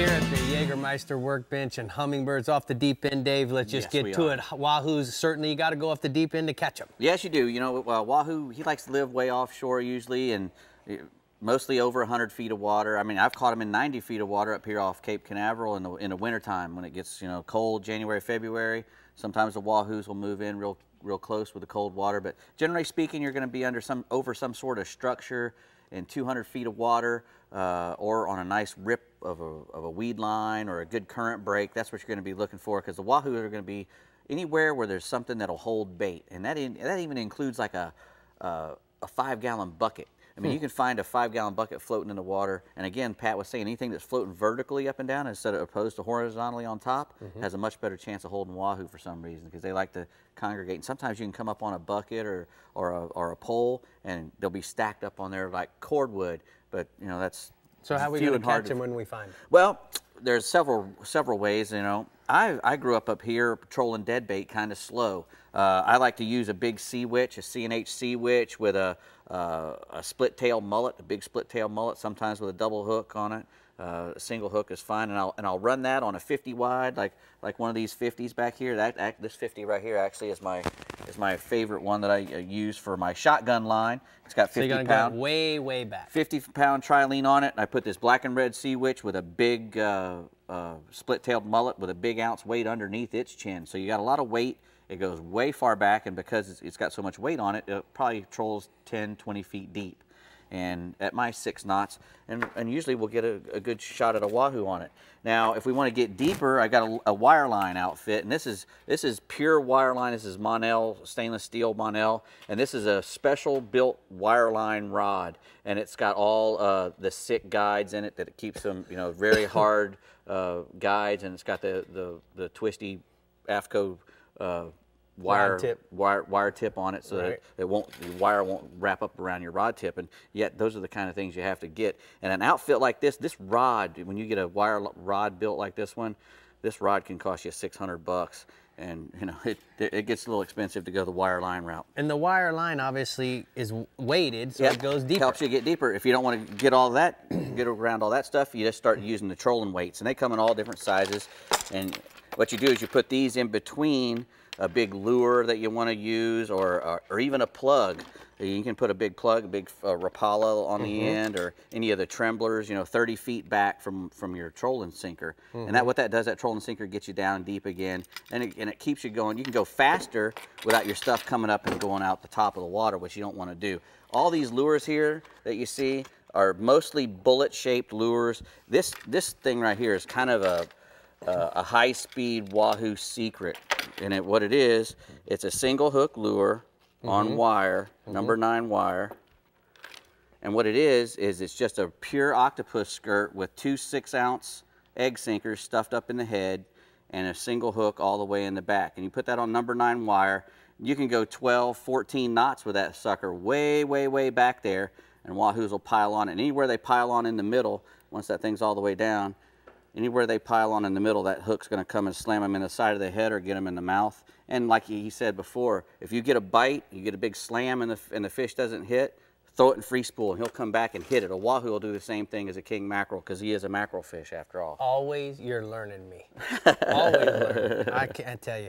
here at the Jägermeister workbench and hummingbirds off the deep end, Dave. Let's just get to it. Wahoos, certainly you got to go off the deep end to catch them. Yes, you do. You know, Wahoo, he likes to live way offshore usually, and mostly over 100 feet of water. I mean, I've caught him in 90 feet of water up here off Cape Canaveral in the wintertime when it gets, you know, cold, January, February. Sometimes the Wahoos will move in real close with the cold water, but generally speaking, you're going to be over some sort of structure in 200 feet of water, or on a nice rip of a weed line or a good current break. That's what you're going to be looking for, because the Wahoo are going to be anywhere where there's something that'll hold bait, and that even includes like a 5-gallon bucket. I mean, you can find a 5-gallon bucket floating in the water, and again, Pat was saying anything that's floating vertically up and down instead of opposed to horizontally on top has a much better chance of holding Wahoo for some reason, because they like to congregate. And sometimes you can come up on a bucket or a pole, and they'll be stacked up on there like cordwood. But you know, that's so how are we going to catch them when we find them? Well, there's several ways. You know, I grew up here patrolling dead bait kind of slow. I like to use a big sea witch, a C&H sea witch with a split tail mullet, a big split tail mullet, sometimes with a double hook on it. A single hook is fine, and I'll run that on a 50 wide, like one of these 50s back here. This 50 right here actually is my favorite one that I use for my shotgun line. It's got 50 pound. So you're gonna go way back. 50-pound trilene on it. I put this black and red sea witch with a big split-tailed mullet with a big ounce weight underneath its chin. So you got a lot of weight. It goes way far back, and because it's got so much weight on it, it probably trolls 10, 20 feet deep. And at my 6 knots, and usually we'll get a good shot at a Wahoo on it. Now, if we want to get deeper, I got a wireline outfit, and this is pure wireline. This is Monel, stainless steel Monel, and this is a special built wireline rod, and it's got all the SICK guides in it that it keeps them, you know, very hard guides, and it's got the twisty AFCO wire tip on it, so that the wire won't wrap up around your rod tip. And yet those are the kind of things you have to get. And an outfit like this rod, when you get a wire rod built like this one, this rod can cost you $600. And you know, it gets a little expensive to go the wire line route. And the wire line obviously is weighted, so it goes deeper. Helps you get deeper. If you don't want to get all that, get around all that stuff, you just start using the trolling weights, and they come in all different sizes. And what you do is you put these in between a big lure that you want to use, or even a plug. You can put a big plug, a big Rapala on the end, or any of the tremblers, you know, 30 feet back from your trolling sinker. And what that does, that trolling sinker gets you down deep again, and it keeps you going. You can go faster without your stuff coming up and going out the top of the water, which you don't want to do. All these lures here that you see are mostly bullet-shaped lures. This thing right here is kind of a high-speed Wahoo secret. And what it is, it's a single hook lure on wire, number 9 wire. And what it is it's just a pure octopus skirt with 2 6-ounce egg sinkers stuffed up in the head and a single hook all the way in the back. And you put that on number 9 wire. You can go 12, 14 knots with that sucker way, way, way back there, and Wahoos will pile on. And anywhere they pile on in the middle, once that thing's all the way down, anywhere they pile on in the middle, that hook's going to come and slam them in the side of the head or get them in the mouth. And like he said before, if you get a bite, you get a big slam and the fish doesn't hit, throw it in free spool and he'll come back and hit it. A Wahoo will do the same thing as a king mackerel, because he is a mackerel fish after all. Always, you're learning me. Always learning. I can't tell you.